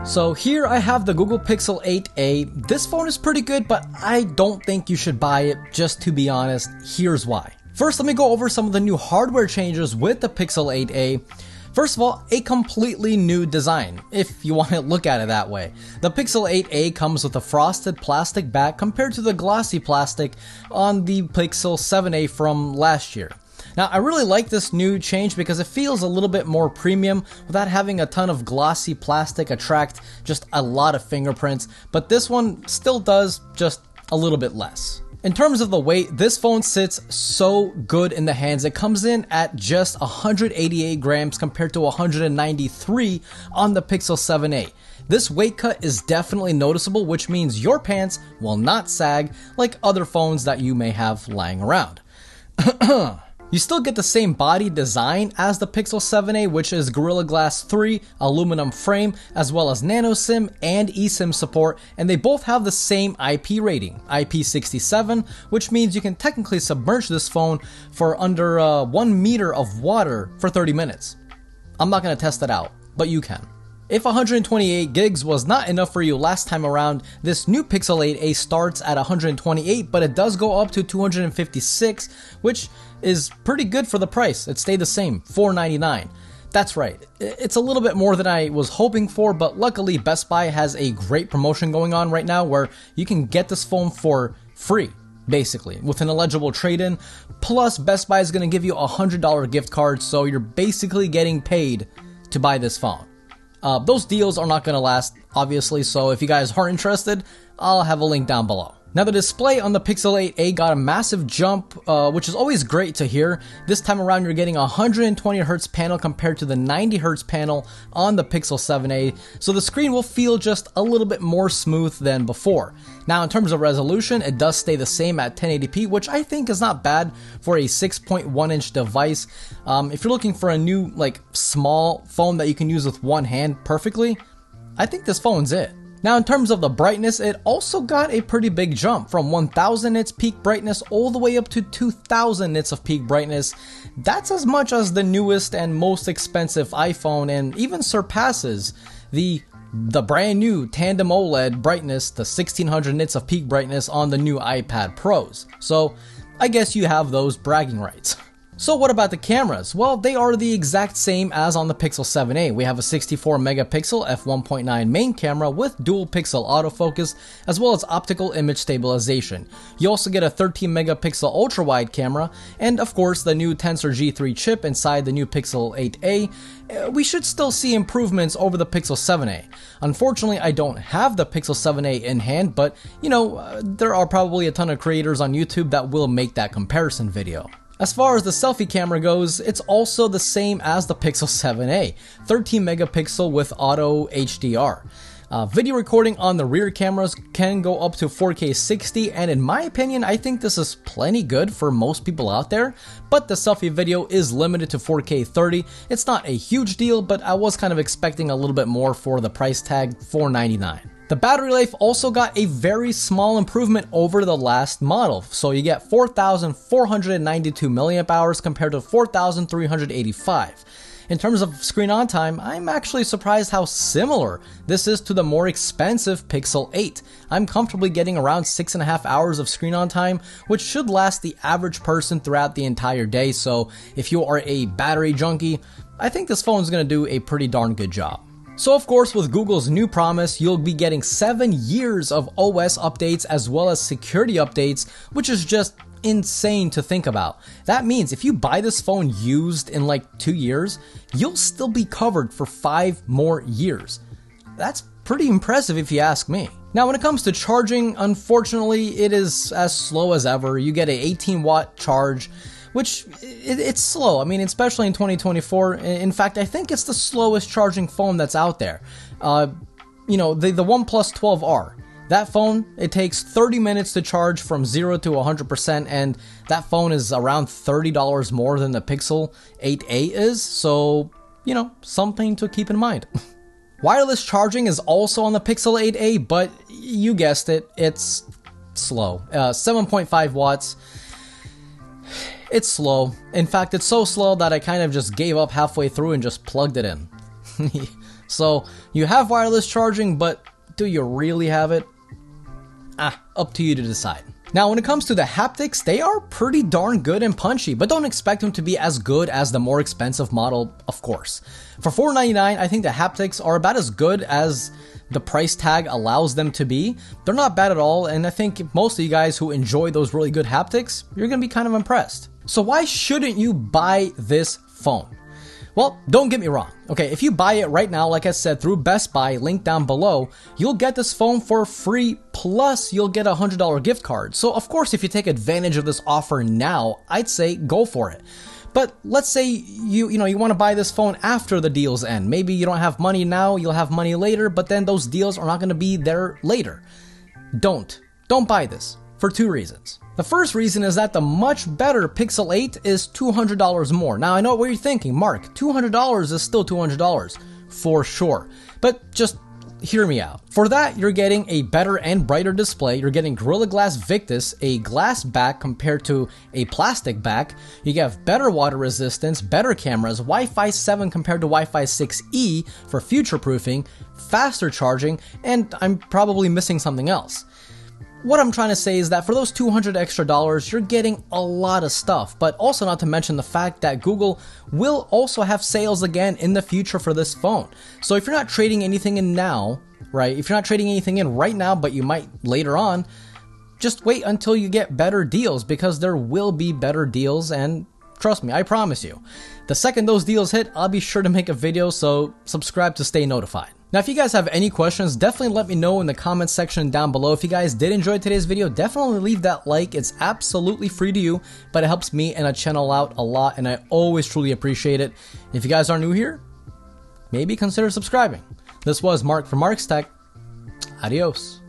So here I have the Google Pixel 8a. This phone is pretty good, but I don't think you should buy it, just to be honest. Here's why. First, let me go over some of the new hardware changes with the Pixel 8a. First of all, a completely new design, if you want to look at it that way. The Pixel 8a comes with a frosted plastic back compared to the glossy plastic on the Pixel 7a from last year. Now, I really like this new change because it feels a little bit more premium without having a ton of glossy plastic attract just a lot of fingerprints, but this one still does just a little bit less. In terms of the weight, this phone sits so good in the hands. It comes in at just 188 grams compared to 193 on the Pixel 7a. This weight cut is definitely noticeable, which means your pants will not sag like other phones that you may have lying around. You still get the same body design as the Pixel 7a, which is Gorilla Glass 3 aluminum frame, as well as nano SIM and eSIM support, and they both have the same IP rating, IP67, which means you can technically submerge this phone for under 1 meter of water for 30 minutes. I'm not going to test that out, but you can. If 128 gigs was not enough for you last time around, this new Pixel 8a starts at 128, but it does go up to 256, which is pretty good for the price. It stayed the same, $499. That's right, it's a little bit more than I was hoping for, but luckily Best Buy has a great promotion going on right now where you can get this phone for free, basically, with an eligible trade-in. Plus, Best Buy is going to give you a $100 gift card, so you're basically getting paid to buy this phone. Those deals are not going to last, obviously, so if you guys aren't interested, I'll have a link down below. Now, the display on the Pixel 8a got a massive jump, which is always great to hear. This time around, you're getting a 120Hz panel compared to the 90Hz panel on the Pixel 7a, so the screen will feel just a little bit more smooth than before. Now, in terms of resolution, it does stay the same at 1080p, which I think is not bad for a 6.1-inch device. If you're looking for a new, small phone that you can use with one hand perfectly, I think this phone's it. Now, in terms of the brightness, it also got a pretty big jump from 1000 nits peak brightness all the way up to 2000 nits of peak brightness. That's as much as the newest and most expensive iPhone, and even surpasses the brand new tandem OLED brightness, the 1600 nits of peak brightness on the new iPad Pros. So I guess you have those bragging rights. So what about the cameras? Well, they are the exact same as on the Pixel 7a. We have a 64 megapixel f1.9 main camera with dual pixel autofocus, as well as optical image stabilization. You also get a 13 megapixel ultra-wide camera, and of course the new Tensor G3 chip inside the new Pixel 8a. We should still see improvements over the Pixel 7a. Unfortunately, I don't have the Pixel 7a in hand, but there are probably a ton of creators on YouTube that will make that comparison video. As far as the selfie camera goes, it's also the same as the Pixel 7a, 13 megapixel with auto HDR. Video recording on the rear cameras can go up to 4K 60, and in my opinion, I think this is plenty good for most people out there, but the selfie video is limited to 4K 30. It's not a huge deal, but I was kind of expecting a little bit more for the price tag, $499. The battery life also got a very small improvement over the last model, so you get 4,492 milliamp hours compared to 4,385. In terms of screen on time, I'm actually surprised how similar this is to the more expensive Pixel 8. I'm comfortably getting around 6.5 hours of screen on time, which should last the average person throughout the entire day, so if you are a battery junkie, I think this phone is going to do a pretty darn good job. So of course, with Google's new promise, you'll be getting 7 years of OS updates as well as security updates, which is just insane to think about. That means if you buy this phone used in 2 years, you'll still be covered for 5 more years. That's pretty impressive if you ask me. Now, when it comes to charging, unfortunately, it is as slow as ever. You get an 18-watt charge, which it's slow. I mean, especially in 2024. In fact, I think it's the slowest charging phone that's out there. The OnePlus 12R. That phone, it takes 30 minutes to charge from 0 to 100%, and that phone is around $30 more than the Pixel 8a is, so, something to keep in mind. Wireless charging is also on the Pixel 8a, but you guessed it, it's slow. 7.5 watts. It's slow. In fact, it's so slow that I kind of just gave up halfway through and just plugged it in. So you have wireless charging, but do you really have it? Up to you to decide. Now, when it comes to the haptics, they are pretty darn good and punchy, but don't expect them to be as good as the more expensive model, of course. For $499, I think the haptics are about as good as the price tag allows them to be. They're not bad at all, and I think most of you guys who enjoy those really good haptics, you're gonna be kind of impressed. So why shouldn't you buy this phone? Well, don't get me wrong. Okay, if you buy it right now, like I said, through Best Buy, link down below, you'll get this phone for free, plus you'll get a $100 gift card. So of course, if you take advantage of this offer now, I'd say go for it. But let's say you want to buy this phone after the deals end. Maybe you don't have money now, you'll have money later, but then those deals are not going to be there later. Don't buy this for two reasons. The first reason is that the much better Pixel 8 is $200 more. Now, I know what you're thinking, Mark, $200 is still $200, for sure. But just hear me out. For that, you're getting a better and brighter display. You're getting Gorilla Glass Victus, a glass back compared to a plastic back. You have better water resistance, better cameras, Wi-Fi 7 compared to Wi-Fi 6E for future-proofing, faster charging, and I'm probably missing something else. What I'm trying to say is that for those $200 extra, you're getting a lot of stuff, but also not to mention the fact that Google will also have sales again in the future for this phone. So if you're not trading anything in now, right, if you're not trading anything in right now, but you might later on, just wait until you get better deals, because there will be better deals, and trust me, I promise you. The second those deals hit, I'll be sure to make a video, so subscribe to stay notified. Now, if you guys have any questions, definitely let me know in the comments section down below. If you guys did enjoy today's video, definitely leave that like. It's absolutely free to you, but it helps me and the channel out a lot, and I always truly appreciate it. If you guys are new here, maybe consider subscribing. This was Mark from Mark's Tech. Adios.